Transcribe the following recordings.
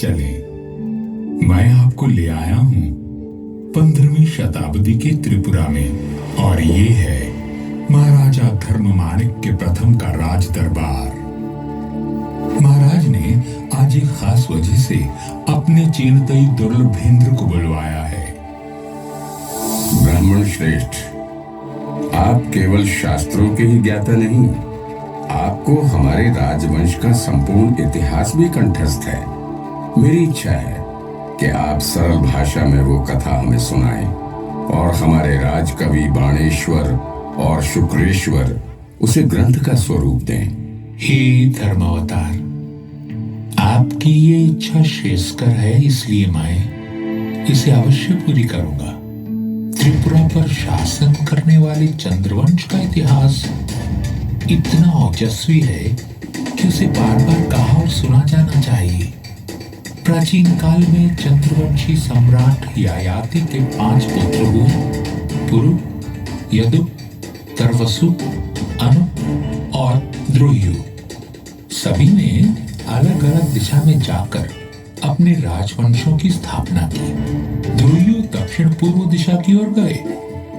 चलें। मैं आपको ले आया हूँ 15वीं शताब्दी के त्रिपुरा में, और ये है महाराजा धर्ममाणिक के प्रथम का राज दरबार। महाराज ने आज एक खास वजह से अपने चेनतई दुर्लभेंद्र को बुलवाया है। ब्राह्मण श्रेष्ठ, आप केवल शास्त्रों के ही ज्ञाता नहीं, आपको हमारे राजवंश का संपूर्ण इतिहास भी कंठस्थ है। मेरी इच्छा है कि आप सरल भाषा में वो कथा हमें सुनाएं और हमारे राजकवि बाणेश्वर और शुक्रेश्वर उसे ग्रंथ का स्वरूप दें। हे धर्मावतार, आपकी ये इच्छा श्रेयस्कर है, इसलिए मैं इसे अवश्य पूरी करूंगा। त्रिपुरा पर शासन करने वाले चंद्रवंश का इतिहास इतना ओजस्वी है कि उसे बार बार कहा और सुना जाना चाहिए। प्राचीन काल में चंद्रवंशी सम्राट ययाति के 5 पुत्र हुए, पुरु, यदु, तरवसु, अनु और द्रोयु। सभी ने अलग अलग दिशा में जाकर अपने राजवंशों की स्थापना की। द्रोयु दक्षिण पूर्व दिशा की ओर गए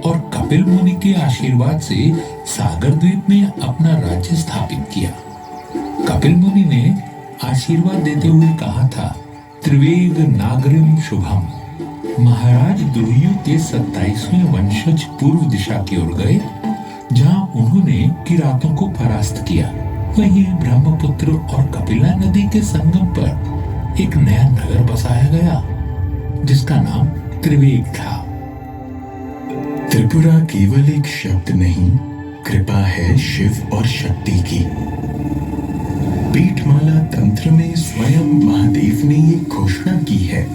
और कपिल मुनि के आशीर्वाद से सागर द्वीप में अपना राज्य स्थापित किया। कपिल मुनि ने आशीर्वाद देते हुए कहा था, त्रिवेग नागरिम शुभम। महाराज द्रोयु के 27वें वंशज पूर्व दिशा की ओर गए, जहां उन्होंने किरातों को परास्त किया। वहीं ब्रह्मपुत्र और कपिला नदी के संगम पर एक नया नगर बसाया गया, जिसका नाम त्रिवेग था। त्रिपुरा केवल एक शब्द नहीं, कृपा है शिव और शक्ति की। पीठमाला तंत्र में स्वयं महादेव ने ये घोषणा की है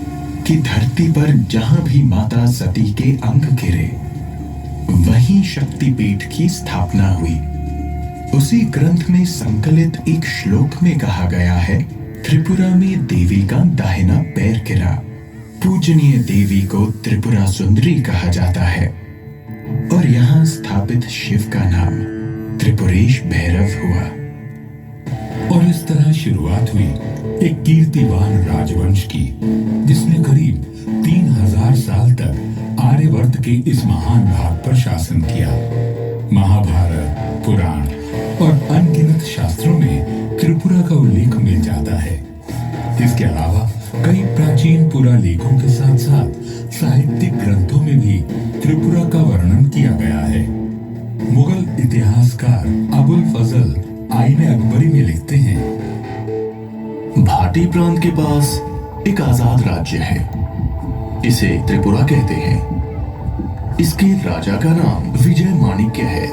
कि धरती पर जहां भी माता सती के अंग गिरे, वहीं शक्तिपीठ की स्थापना हुई। उसी ग्रंथ में संकलित एक श्लोक में कहा गया है, त्रिपुरा में देवी का दाहिना पैर गिरा। पूजनीय देवी को त्रिपुरा सुंदरी कहा जाता है और यहाँ स्थापित शिव का नाम त्रिपुरेश भैरव हुआ। और इस तरह शुरुआत हुई एक कीर्तिवान राजवंश की, जिसने करीब 3000 साल तक आर्यवर्त के इस महान भाग पर शासन किया। महाभारत, पुराण और अनगिनत शास्त्रों में त्रिपुरा का उल्लेख मिल जाता है। इसके अलावा कई प्राचीन पुरालेखों के साथ साथ साहित्यिक ग्रंथों में भी त्रिपुरा का वर्णन किया गया है। मुगल इतिहासकार अबुल फजल आईने अकबरी में लिखते हैं, भाटी प्रांत के पास एक आजाद राज्य है, इसे त्रिपुरा कहते हैं। इसके राजा का नाम विजय माणिक्य है।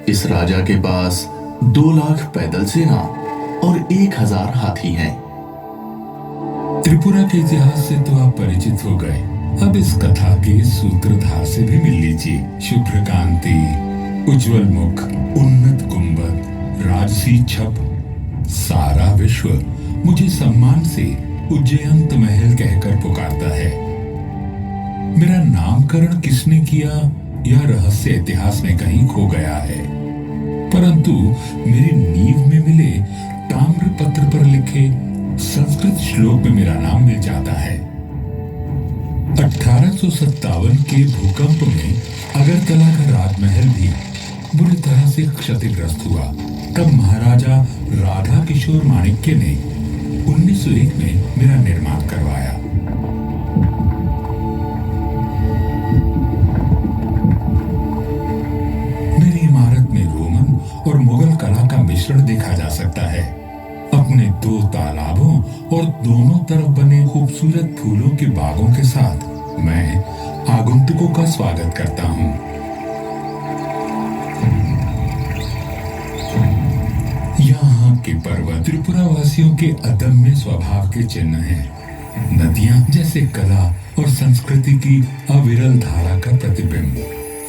इस राजा के पास 2 लाख पैदल सेना और 1000 हाथी हैं। त्रिपुरा के इतिहास से तो आप परिचित हो गए, अब इस कथा के सूत्रधार से भी मिल लीजिए। शुभ्र कांति, उज्जवल मुख, उन्नत गुंबद, राजसी छप, सारा विश्व मुझे सम्मान से उज्जयंत महल कहकर पुकारता है। मेरा नामकरण किसने किया, यह रहस्य इतिहास में कहीं खो गया है, परंतु मेरी नींव में मिले ताम्र पत्र पर लिखे संस्कृत श्लोक में मेरा नाम मिल जाता है। 1857 के भूकंप में अगरतला का राजमहल भी बुरी तरह से क्षतिग्रस्त हुआ। तब महाराजा राधा किशोर माणिक्य ने 1901 में मेरा निर्माण करवाया। मेरी इमारत में रोमन और मुगल कला का मिश्रण देखा जा सकता है। अपने 2 तालाबों और दोनों तरफ बने खूबसूरत फूलों के बागों के साथ मैं आगंतुकों का स्वागत करता हूँ। यहाँ के पर्वत त्रिपुरा वासियों के अदम्य स्वभाव के चिन्ह हैं। नदियाँ जैसे कला और संस्कृति की अविरल धारा का प्रतिबिंब।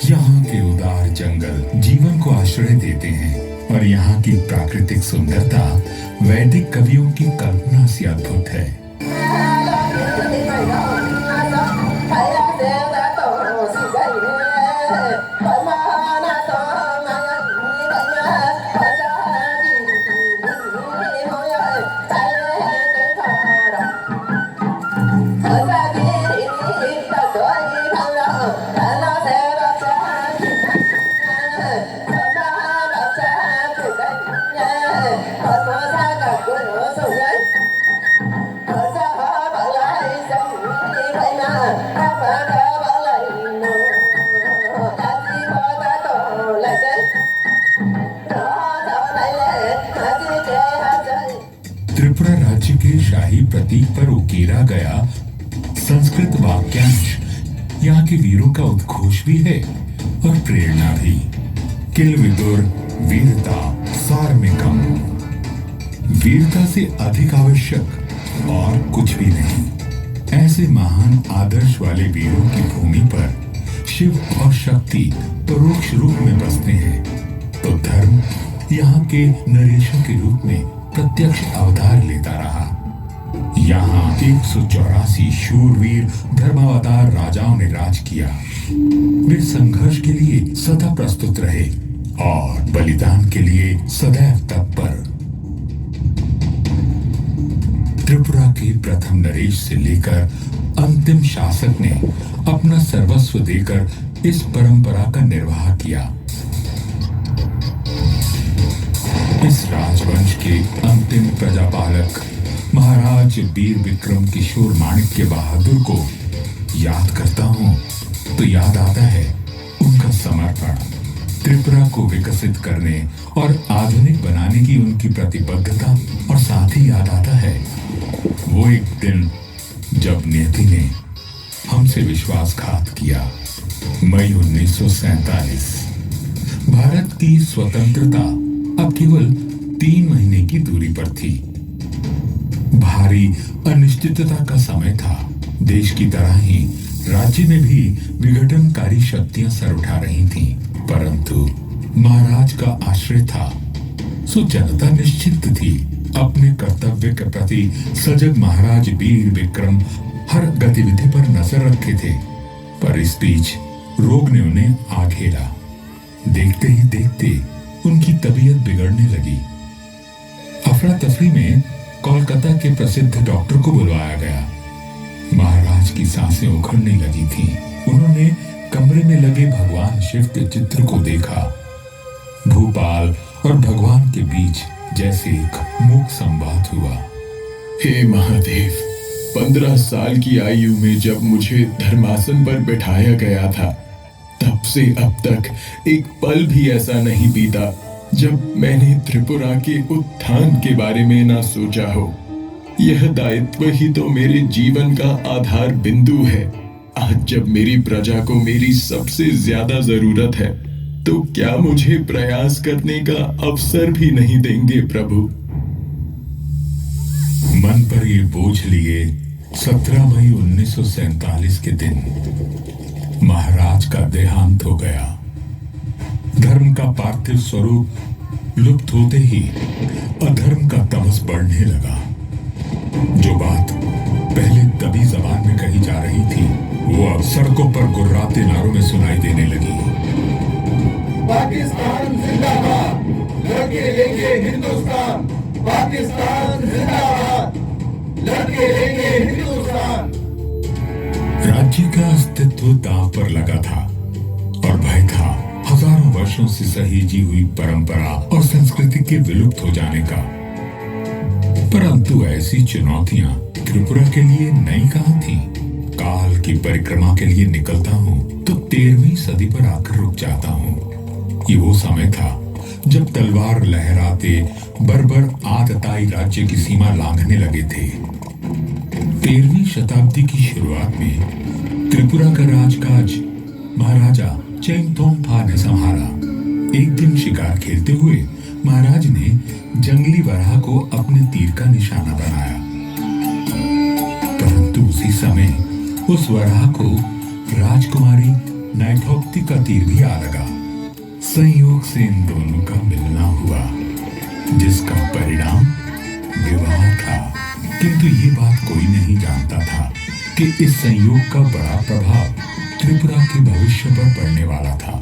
यहाँ के उदार जंगल जीवन को आश्रय देते हैं और यहाँ की प्राकृतिक सुंदरता वैदिक कवियों की कल्पना से अद्भुत है। त्रिपुरा राज्य के शाही प्रतीक पर उकेरा गया संस्कृत वाक्यांश यहाँ के वीरों का उद्घोष भी है और प्रेरणा भी। किल विदुर वीरता सार्मिकम, वीरता से अधिक आवश्यक और कुछ भी नहीं। ऐसे महान आदर्श वाले वीरों की भूमि पर शिव और शक्ति परोक्ष रूप में बसते हैं, तो धर्म यहाँ के नरेशों के रूप में प्रत्यक्ष अवतार लेता रहा। यहाँ 184 शूरवीर धर्मावतार राजाओं ने राज किया। वे संघर्ष के लिए सदा प्रस्तुत रहे और बलिदान के लिए सदैव तत्पर। त्रिपुरा के प्रथम नरेश से लेकर अंतिम शासक ने अपना सर्वस्व देकर इस परंपरा का निर्वाह किया। इस राजवंश के अंतिम प्रजापालक महाराज वीर विक्रम किशोर माणिक्य बहादुर को याद करता हूँ तो याद आता है उनका समर्पण, त्रिपुरा को विकसित करने और आधुनिक बनाने की उनकी प्रतिबद्धता, और साथ ही याद आता है वो एक दिन जब नियति ने हमसे विश्वासघात किया। मई 1947। भारत की स्वतंत्रता अब केवल 3 महीने की दूरी पर थी। भारी अनिश्चितता का समय था। देश की तरह ही राज्य में भी विघटनकारी शक्तियां सर उठा रही थीं, परंतु महाराज का आश्रय था, सो जनता निश्चित थी। अपने कर्तव्य के प्रति सजग महाराज वीर विक्रम हर गतिविधि पर नजर रखे थे, पर इस बीच रोग ने उन्हें आ घेरा। देखते ही देखते उनकी तबीयत बिगड़ने लगी। अफरा तफरी में कोलकाता के प्रसिद्ध डॉक्टर को बुलवाया गया। महाराज की सांसें उखड़ने लगी थीं। उन्होंने कमरे में लगे भगवान शिव के चित्र को देखा। भूपाल और भगवान के बीच जैसे एक मूक संवाद हुआ। हे महादेव, 15 साल की आयु में जब मुझे धर्मासन पर बैठाया गया था, तब से अब तक एक पल भी ऐसा नहीं बीता जब मैंने त्रिपुरा के उत्थान के बारे में ना सोचा हो। यह दायित्व ही तो मेरे जीवन का आधार बिंदु है। आज जब मेरी प्रजा को मेरी सबसे ज्यादा जरूरत है, तो क्या मुझे प्रयास करने का अवसर भी नहीं देंगे प्रभु? मन पर ये बोझ लिए 17 मई 1947 के दिन महाराज का देहांत हो गया। धर्म का पार्थिव स्वरूप लुप्त होते ही अधर्म का तमस बढ़ने लगा। जो बात पहले दबी जबान में कही जा रही थी, वो अब सड़कों पर गुर्राते नारों में सुनाई देने लगी। पाकिस्तान जिंदाबाद, लड़के लेंगे हिंदुस्तान। पाकिस्तान जिंदाबाद, लड़के लेंगे हिंदुस्तान। राज्य का अस्तित्व दांव पर लगा था और भय था हजारों वर्षों से सहेजी हुई परंपरा और संस्कृति के विलुप्त हो जाने का। परंतु ऐसी चुनौतियां त्रिपुरा के लिए नई कहां थी। काल की परिक्रमा के लिए निकलता हूँ तो 13वीं सदी पर आकर रुक जाता हूँ। ये वो समय था जब तलवार लहराते बर्बर आतताई राज्य की सीमा लांघने लगे थे। 13वीं शताब्दी की शुरुआत में त्रिपुरा का राजकाज महाराजा चेंगथोंगफा ने संभाला। एक दिन शिकार खेलते हुए महाराज ने जंगली वराह को अपने तीर का निशाना बनाया, परंतु उसी समय उस वराह को राजकुमारी नाइथोक्ति का तीर भी आ लगा। संयोग से इन दोनों का मिलना हुआ, जिसका परिणाम विवाह था। किंतु ये बात कोई नहीं जानता था कि इस संयोग का बड़ा प्रभाव त्रिपुरा के भविष्य पर पड़ने वाला था।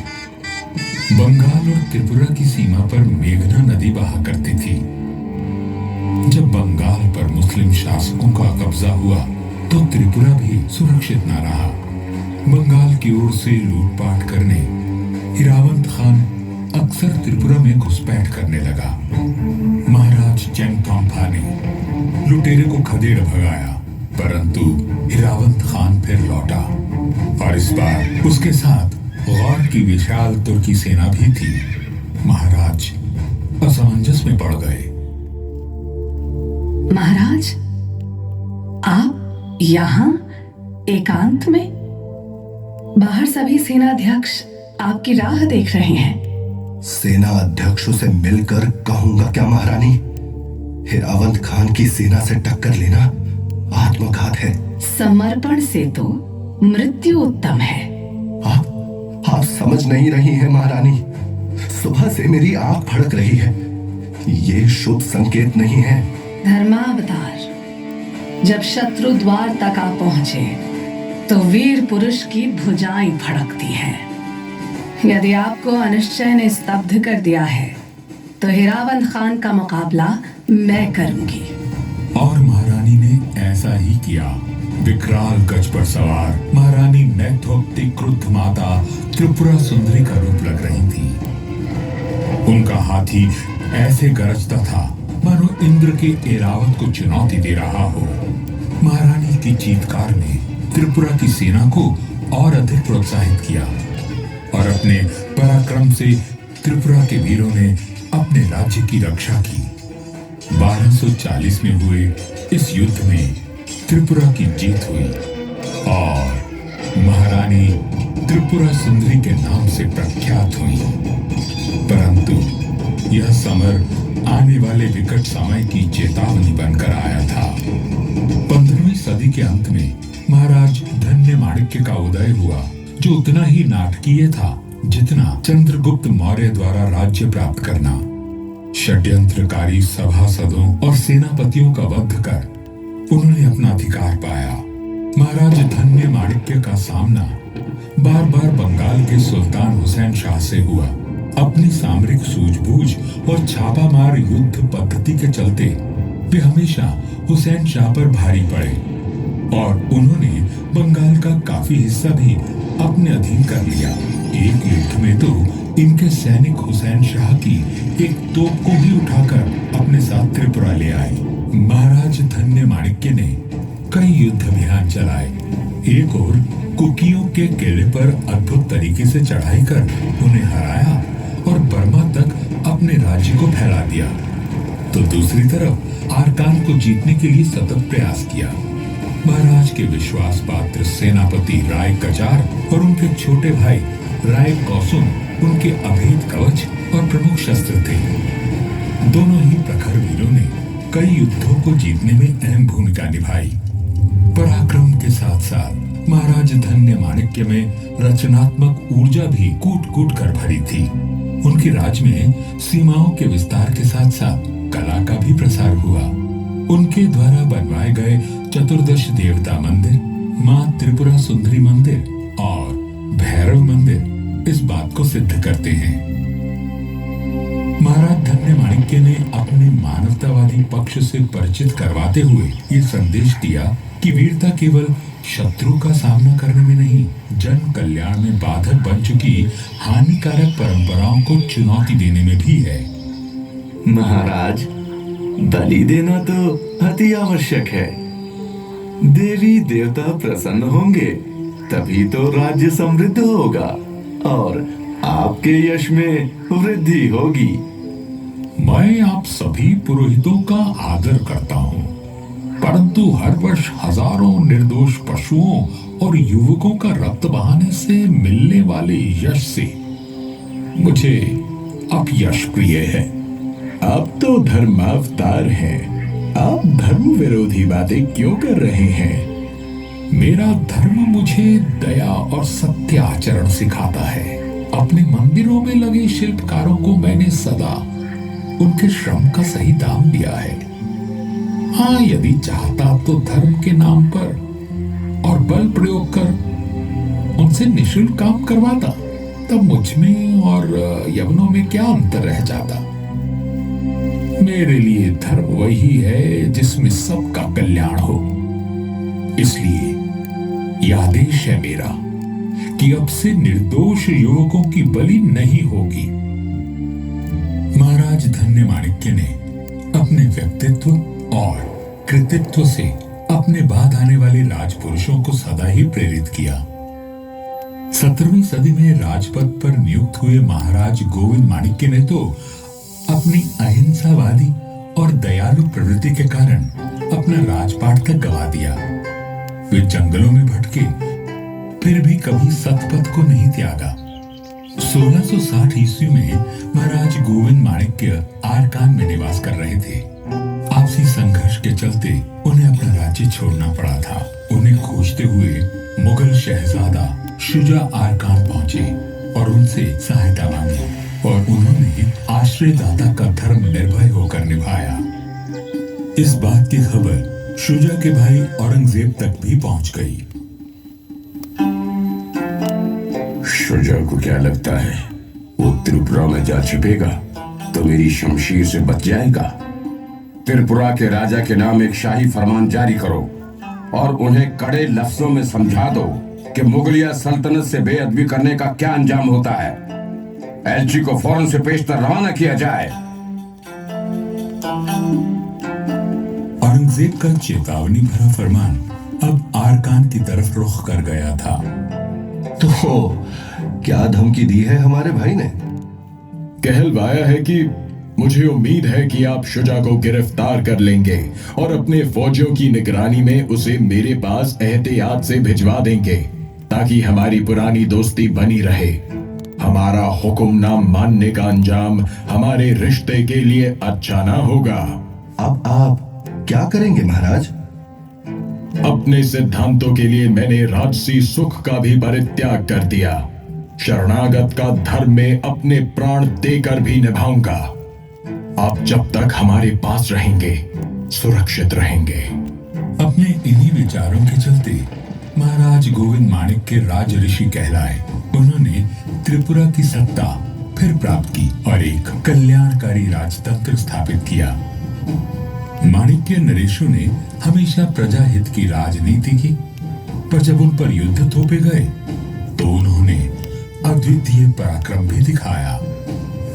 बंगाल और त्रिपुरा की सीमा पर मेघना नदी बहा करती थी। जब बंगाल पर मुस्लिम शासकों का कब्जा हुआ तो त्रिपुरा भी सुरक्षित न रहा। बंगाल की ओर से लूटपाट करने हिरावंत खान अक्सर त्रिपुरा में घुसपैठ करने लगा। महाराज चेंगथोंगफा ने लुटेरे को खदेड़ भगाया परंतु हिरावंत खान फिर लौटा और इस बार उसके साथ गौर की विशाल तुर्की सेना भी थी। महाराज असमंजस में पड़ गए। महाराज, आप यहाँ एकांत में? बाहर सभी सेनाध्यक्ष आपकी राह देख रहे हैं। सेना अध्यक्षों से मिलकर कहूंगा क्या महारानी? हिरावंत खान की सेना से टक्कर लेना आत्मघात है। समर्पण से तो मृत्यु उत्तम है। आप समझ नहीं रही हैं महारानी। सुबह से मेरी आंख फड़क रही है। ये शुभ संकेत नहीं है। धर्मावतार, जब शत्रु द्वार तक आ पहुंचे तो वीर पुरुष की भुजाएं फड़कती हैं। यदि आपको अनिश्चय ने स्तब्ध कर दिया है तो हिरावंत खान का मुकाबला मैं करूंगी। और महारानी ने ऐसा ही किया। विकराल गज पर सवार महारानी मैथोक्ति क्रुद्ध माता त्रिपुरा सुंदरी का रूप लग रही थी। उनका हाथी ऐसे गरजता था मानो इंद्र के ऐरावत को चुनौती दे रहा हो। महारानी की चीत्कार ने त्रिपुरा की सेना को और अधिक प्रोत्साहित किया और अपने पराक्रम से त्रिपुरा के वीरों ने अपने राज्य की रक्षा की। 1240 में हुए इस युद्ध में त्रिपुरा की जीत हुई और महारानी त्रिपुरा सुंदरी के नाम से प्रख्यात हुई। परंतु यह समर आने वाले विकट समय की चेतावनी बनकर आया था। 15वीं सदी के अंत में महाराज धन्य माणिक्य का उदय हुआ, जो उतना ही नाटकीय था जितना चंद्रगुप्त मौर्य द्वारा राज्य प्राप्त करना। षड्यंत्रकारी सभासदों और सेनापतियों का वध कर उन्होंने अपना अधिकार पाया। महाराज धन्य माणिक्य का सामना बार बार बंगाल के सुल्तान हुसैन शाह से हुआ। अपनी सामरिक सूझबूझ और छापामार युद्ध पद्धति के चलते वे हमेशा हुसैन शाह पर भारी पड़े और उन्होंने बंगाल का काफी हिस्सा भी अपने अधीन कर लिया। एक युद्ध में तो इनके सैनिक हुसैन शाह की एक तोप को ही उठाकर अपने साथ त्रिपुरा ले आए। महाराज धन्य माणिक्य ने कई युद्ध अभियान चलाए। एक और कुकियों के किले पर अद्भुत तरीके से चढ़ाई कर उन्हें हराया और बर्मा तक अपने राज्य को फैला दिया, तो दूसरी तरफ आरकान को जीतने के लिए सतत प्रयास किया। महाराज के विश्वास पात्र सेनापति राय कचार और उनके छोटे भाई राय कौसुम उनके अभेद कवच और प्रमुख शस्त्र थे। दोनों ही प्रखर वीरों ने कई युद्धों को जीतने में अहम भूमिका निभाई। पराक्रम के साथ साथ महाराज धन्य माणिक्य में रचनात्मक ऊर्जा भी कूट कूट कर भरी थी। उनके राज में सीमाओं के विस्तार के साथ साथ कला का भी प्रसार हुआ। उनके द्वारा बनवाए गए चतुर्दश देवता मंदिर, मां त्रिपुरा सुंदरी मंदिर और भैरव मंदिर इस बात को सिद्ध करते हैं। महाराज धन्य माणिक्य ने अपने मानवतावादी पक्ष से परिचित करवाते हुए ये संदेश दिया कि वीरता केवल शत्रु का सामना करने में नहीं, जन कल्याण में बाधक बन चुकी हानिकारक परंपराओं को चुनौती देने में भी है। महाराज, बलि देना तो अति आवश्यक है। देवी देवता प्रसन्न होंगे तभी तो राज्य समृद्ध होगा और आपके यश में वृद्धि होगी। मैं आप सभी पुरोहितों का आदर करता हूँ, परंतु हर वर्ष हजारों निर्दोष पशुओं और युवकों का रक्त बहाने से मिलने वाले यश से मुझे अपयश प्रिय है। आप तो धर्मावतार हैं। आप धर्म विरोधी बातें क्यों कर रहे हैं? मेरा धर्म मुझे दया और सत्य आचरण सिखाता है। अपने मंदिरों में लगे शिल्पकारों को मैंने सदा उनके श्रम का सही दाम दिया है। हाँ, यदि चाहता तो धर्म के नाम पर और बल प्रयोग कर उनसे निःशुल्क काम करवाता, तब मुझ में और यवनों में क्या अंतर रह जाता। मेरे लिए धर्म वही है जिसमें सबका कल्याण हो। इसलिए यह आदेश है मेरा कि अब से निर्दोष युवकों की बलि नहीं होगी। महाराज धन्य माणिक्य ने अपने व्यक्तित्व और कृतित्व से अपने बाद आने वाले राजपुरुषों को सदा ही प्रेरित किया। 17वीं सदी में राजपद पर नियुक्त हुए महाराज गोविंद माणिक्य ने तो अपनी अहिंसावादी और दयालु प्रवृत्ति के कारण अपना राजपाट तक गवा दिया। वे जंगलों में भटके, फिर भी कभी सतपथ को नहीं त्यागा। 1660 ईस्वी में महाराज गोविंद माणिक्य आरकान में निवास कर रहे थे। आपसी संघर्ष के चलते उन्हें अपना राज्य छोड़ना पड़ा था। उन्हें खोजते हुए मुगल शहजादा शुजा आरकान पहुंचे और उनसे सहायता मांगी और उन्होंने आश्रयदाता का धर्म निर्भय होकर निभाया। इस बात की खबर शुजा के भाई औरंगजेब तक भी पहुंच गई। शुजा को क्या लगता है वो त्रिपुरा में जा छिपेगा तो मेरी शमशीर से बच जाएगा? त्रिपुरा के राजा के नाम एक शाही फरमान जारी करो और उन्हें कड़े लफ्जों में समझा दो कि मुगलिया सल्तनत से बेअदबी करने का क्या अंजाम होता है। एलची को फौरन से पेशतर रवाना किया जाए। औरंगजेब का चेतावनी भरा फरमान अब आरकान की तरफ रुख कर गया था। तो क्या धमकी दी है हमारे भाई ने? कहलवाया है कि मुझे उम्मीद है कि आप शुजा को गिरफ्तार कर लेंगे और अपने फौजियों की निगरानी में उसे मेरे पास एहतियात से भिजवा देंगे ताकि हमारी पुरानी दोस्ती बनी रहे। हमारा हुक्म ना मानने का अंजाम हमारे रिश्ते के लिए अच्छा ना होगा। अब आप क्या करेंगे महाराज? अपने सिद्धांतों के लिए मैंने राजसी सुख का भी परित्याग कर दिया। शरणागत का धर्म में अपने प्राण देकर भी निभाऊंगा। आप जब तक हमारे पास रहेंगे सुरक्षित रहेंगे। अपने इन्हीं विचारों के चलते महाराज गोविंद माणिक्य राज ऋषि कहलाए। उन्होंने त्रिपुरा की सत्ता फिर प्राप्त की और एक कल्याणकारी राजतंत्र स्थापित किया। माणिक्य नरेशों ने हमेशा प्रजाहित की राजनीति की, पर जब उन पर युद्ध थोपे गए तो उन्होंने अद्वितीय पराक्रम भी दिखाया।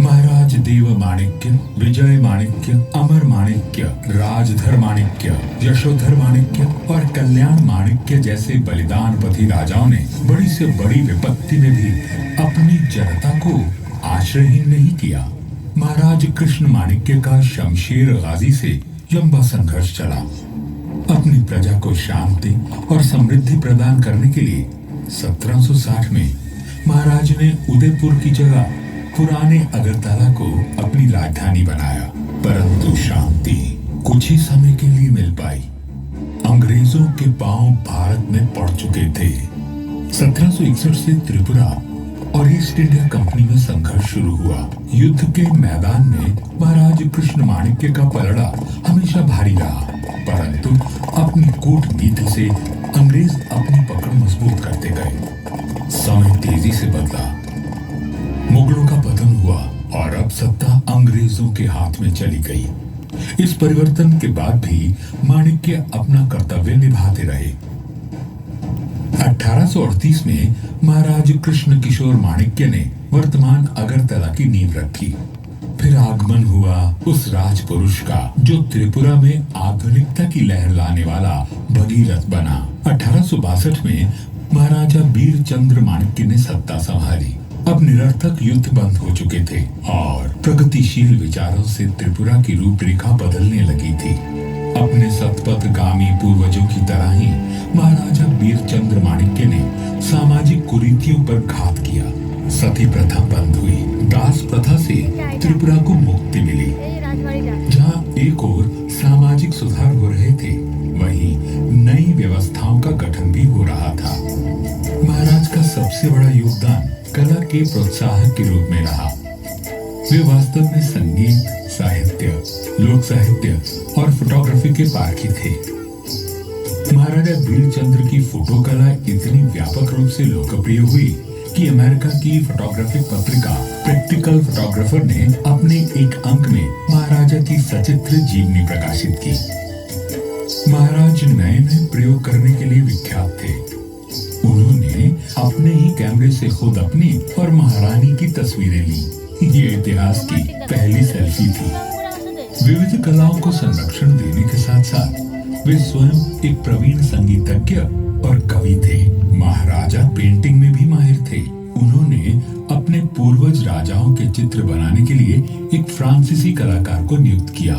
महाराज देव माणिक्य, विजय माणिक्य, अमर माणिक्य, राजधर माणिक्य, यशोधर माणिक्य और कल्याण माणिक्य जैसे बलिदानपति राजाओं ने बड़ी से बड़ी विपत्ति में भी अपनी जनता को आश्रयहीन नहीं किया। महाराज कृष्ण माणिक्य का शमशेर गाजी से लंबा संघर्ष चला। अपनी प्रजा को शांति और समृद्धि प्रदान करने के लिए 1760 में महाराज ने उदयपुर की जगह पुराने अगरतला को अपनी राजधानी बनाया, परंतु शांति कुछ ही समय के लिए मिल पाई। अंग्रेजों के पांव भारत में पड़ चुके थे। 1761 से त्रिपुरा और ईस्ट इंडिया कंपनी में संघर्ष शुरू हुआ। युद्ध के मैदान में महाराज कृष्ण माणिक्य का पलड़ा हमेशा भारी रहा, परंतु अपनी कूटनीति से अंग्रेज अपनी पकड़ मजबूत करते गए। समय तेजी से बदला, मुगलों का पतन हुआ और अब सत्ता अंग्रेजों के हाथ में चली गई। इस परिवर्तन के बाद भी माणिक्य अपना कर्तव्य निभाते रहे। 1838 में महाराज कृष्ण किशोर माणिक्य ने वर्तमान अगरतला की नींव रखी। फिर आगमन हुआ उस राजपुरुष का जो त्रिपुरा में आधुनिकता की लहर लाने वाला भगीरथ बना। 1862 में महाराजा बीरचंद्र माणिक्य ने सत्ता संभाली। अब निरर्थक युद्ध बंद हो चुके थे और प्रगतिशील विचारों से त्रिपुरा की रूपरेखा बदलने लगी थी। अपने सतपथगामी पूर्वजों की तरह ही महाराजा बीरचंद्र माणिक्य ने सामाजिक कुरीतियों पर घात किया। सती प्रथा बंद हुई, दास प्रथा से त्रिपुरा को मुक्ति मिली। जहाँ एक ओर सामाजिक सुधार हो रहे थे, वहीं नई व्यवस्थाओं का गठन भी हो रहा था। महाराज का सबसे बड़ा योगदान कला के प्रोत्साहक के रूप में रहा। वे वास्तव में संगीत, साहित्य, लोक साहित्य और फोटोग्राफी के पारखी थे। महाराजा बीरचंद्र की फोटो कला इतनी व्यापक रूप से लोकप्रिय हुई कि अमेरिका की फोटोग्राफिक पत्रिका प्रैक्टिकल फोटोग्राफर ने अपने एक अंक में महाराजा की सचित्र जीवनी प्रकाशित की। महाराज नए नए प्रयोग करने के लिए विख्यात थे। उन्होंने अपने ही कैमरे से खुद अपनी और महारानी की तस्वीरें ली। ये इतिहास की पहली सेल्फी थी। विविध कलाओं को संरक्षण देने के साथ साथ वे स्वयं एक प्रवीण संगीतज्ञ और कवि थे। महाराजा पेंटिंग में भी माहिर थे। उन्होंने अपने पूर्वज राजाओं के चित्र बनाने के लिए एक फ्रांसीसी कलाकार को नियुक्त किया।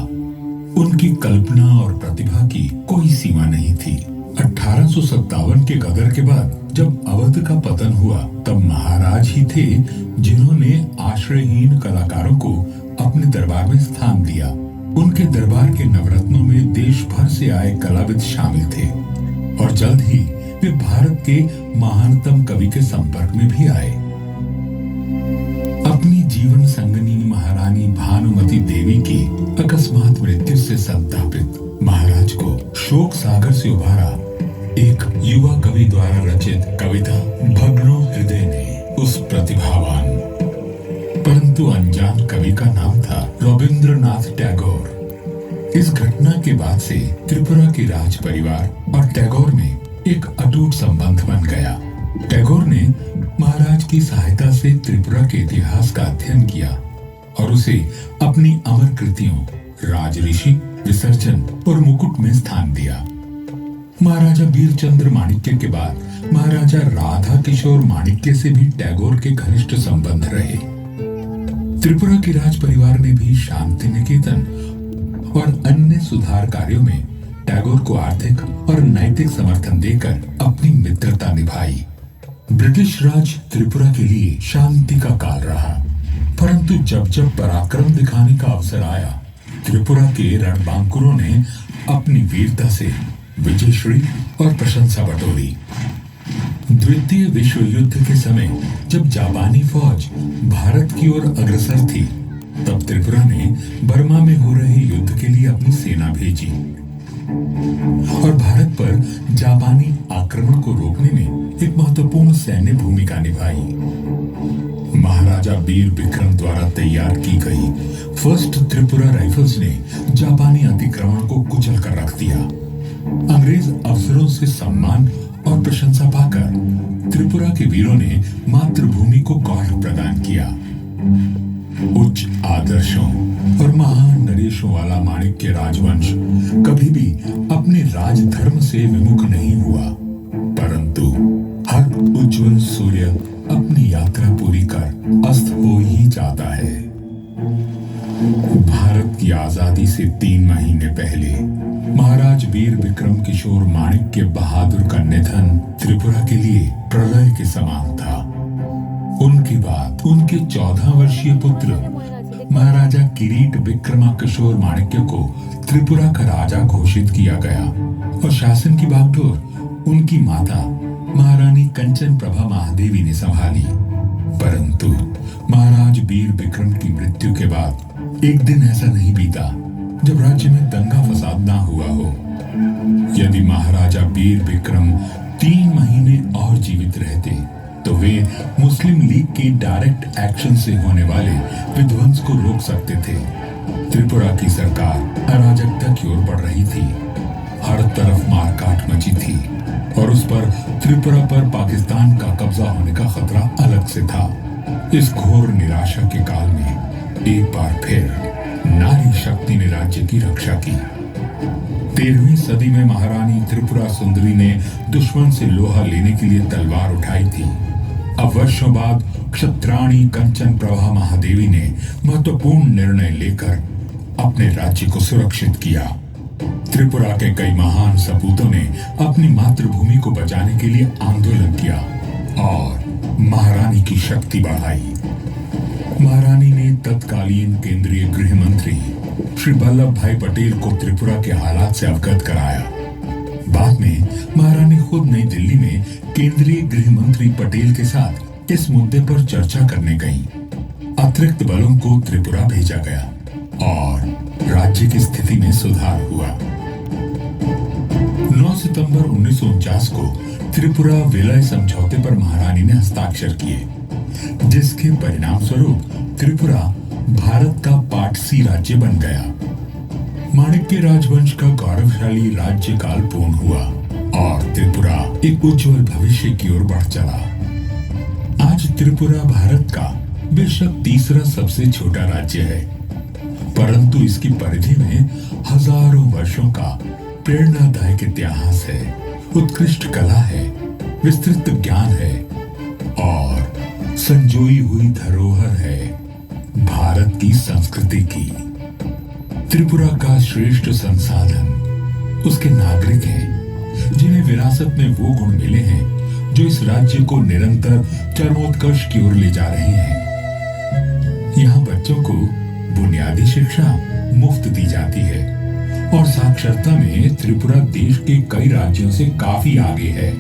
उनकी कल्पना और प्रतिभा की कोई सीमा नहीं थी। 1857 के गदर के बाद जब अवध का पतन हुआ, तब महाराज ही थे जिन्होंने आश्रयहीन कलाकारों को अपने दरबार में स्थान दिया। उनके दरबार के नवरत्नों में देश भर से आए कलाविद शामिल थे और जल्द ही वे भारत के महानतम कवि के संपर्क में भी आए। अपनी जीवन संगनी महारानी भानुमती देवी की अकस्मात मृत्यु से संतापित महाराज को शोक सागर से उबारा एक युवा कवि द्वारा रचित कविता भग्नो हृदय ने उस प्रतिभावान परंतु अनजान कवि का नाम था रविंद्रनाथ टैगोर। इस घटना के बाद से त्रिपुरा के राज परिवार और टैगोर में एक अटूट संबंध बन गया। टैगोर ने महाराज की सहायता से त्रिपुरा के इतिहास का अध्ययन किया और उसे अपनी अमर कृतियों राजऋषि, विसर्जन और मुकुट में स्थान दिया। महाराजा वीरचंद्र माणिक्य के बाद महाराजा राधा किशोर माणिक्य से भी टैगोर के घनिष्ठ संबंध रहे। त्रिपुरा के राज परिवार ने भी शांति निकेतन और अन्य सुधार कार्यों में टैगोर को आर्थिक और नैतिक समर्थन देकर अपनी मित्रता निभाई। ब्रिटिश राज त्रिपुरा के लिए शांति का काल रहा, परंतु जब जब पराक्रम दिखाने का अवसर आया, त्रिपुरा के रणबांकुरों ने अपनी वीरता से विजयश्री और प्रशंसा बटोरी। द्वितीय विश्व युद्ध के समय जब जापानी फौज भारत की ओर अग्रसर थी, तब त्रिपुरा ने बर्मा में हो रहे युद्ध के लिए अपनी सेना भेजी और भारत पर जापानी आक्रमण को रोकने में एक महत्वपूर्ण सैन्य भूमिका निभाई। महाराजा वीर विक्रम द्वारा तैयार की गई फर्स्ट त्रिपुरा राइफल्स ने जापानी अतिक्रमण को कुचल कर रख दिया। अंग्रेज अफसरों से सम्मान और प्रशंसा पाकर त्रिपुरा के वीरों ने मातृभूमि को गौरव प्रदान किया। उच्च आदर्शों और महान नरेशों वाला माणिक्य राजवंश कभी भी अपने राजधर्म से विमुख नहीं हुआ, परंतु हर उज्जवल सूर्य अपनी यात्रा पूरी कर अस्त हो ही जाता है। भारत की आजादी से 3 महीने पहले महाराज वीर विक्रम किशोर माणिक्य बहादुर का निधन त्रिपुरा के लिए प्रलय के समान था। उनके बाद उनके 14 वर्षीय पुत्र महाराजा किरीट विक्रमा किशोर माणिक्य को त्रिपुरा का राजा घोषित किया गया और शासन की बागडोर उनकी माता महारानी कंचन प्रभा महादेवी ने संभाली। परंतु महाराज वीर विक्रम की मृत्यु के बाद एक दिन ऐसा नहीं बीता जब राज्य में दंगा फसाद ना हुआ हो। यदि महाराजा वीर विक्रम 3 महीने और जीवित रहते तो वे मुस्लिम लीग के डायरेक्ट एक्शन से होने वाले विध्वंस को रोक सकते थे। त्रिपुरा की सरकार अराजकता की ओर बढ़ रही थी। हर तरफ मारकाट मची थी और उस पर त्रिपुरा पर पाकिस्तान का कब्जा होने का खतरा अलग से था। इस घोर निराशा के काल में एक बार फिर नारी शक्ति ने राज्य की रक्षा की। 13वीं सदी में महारानी त्रिपुरा सुंदरी ने दुश्मन से लोहा लेने के लिए तलवार उठाई थी। अब वर्षों बाद क्षत्राणी कंचन प्रभा महादेवी ने महत्वपूर्ण निर्णय लेकर अपने राज्य को सुरक्षित किया। त्रिपुरा के कई महान सपूतों ने अपनी मातृभूमि को बचाने के लिए आंदोलन किया और महारानी की शक्ति बढ़ाई। महारानी ने तत्कालीन केंद्रीय गृह मंत्री श्री वल्लभ भाई पटेल को त्रिपुरा के हालात से अवगत कराया। बाद में महारानी खुद नई दिल्ली में केंद्रीय गृह मंत्री पटेल के साथ इस मुद्दे पर चर्चा करने गईं। अतिरिक्त बलों को त्रिपुरा भेजा गया और राज्य की स्थिति में सुधार हुआ। 9 सितंबर 1949 को त्रिपुरा विलय समझौते पर महारानी ने हस्ताक्षर किए, जिसके परिणाम स्वरूप त्रिपुरा भारत का पार्ट सी राज्य बन गया। माणिक्य राजवंश का गौरवशाली राज्य काल पूर्ण हुआ और त्रिपुरा एक उज्जवल भविष्य की ओर बढ़ चला। आज त्रिपुरा भारत का बेशक तीसरा सबसे छोटा राज्य है, परंतु इसकी परिधि में हजारों वर्षों का प्रेरणादायक इतिहास है, उत्कृष्ट कला है, विस्तृत ज्ञान है और संजोई हुई धरोहर है भारत की संस्कृति की। त्रिपुरा का श्रेष्ठ संसाधन उसके नागरिक हैं, जिन्हें विरासत में वो गुण मिले हैं जो इस राज्य को निरंतर चरमोत्कर्ष की ओर ले जा रहे हैं। यहाँ बच्चों को बुनियादी शिक्षा मुफ्त दी जाती है और साक्षरता में त्रिपुरा देश के कई राज्यों से काफी आगे है।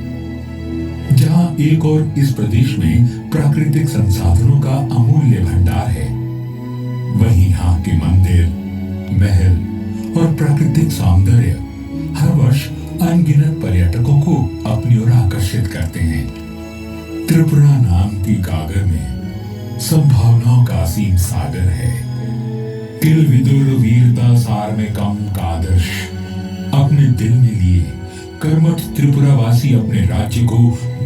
जहाँ एक और इस प्रदेश में प्राकृतिक संसाधनों का अमूल्य भंडार है, वहीं यहाँ के मंदिर, महल और प्राकृतिक सौंदर्य हर वर्ष अनगिनत पर्यटकों को अपनी ओर आकर्षित करते हैं। त्रिपुरा नाम की गागर में संभावनाओं का असीम सागर है। किल विदुर वीरता सार में कम का आदर्श अपने दिल में लिए कर्मठ त्रिपुरावासी अपने राज्य को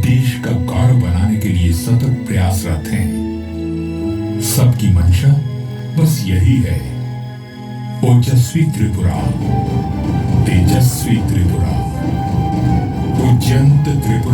देश का गौरव बनाने के लिए सतत प्रयासरत हैं। सबकी मंशा बस यही है, ओजस्वी त्रिपुरा, तेजस्वी त्रिपुरा, उज्जंत त्रिपुरा।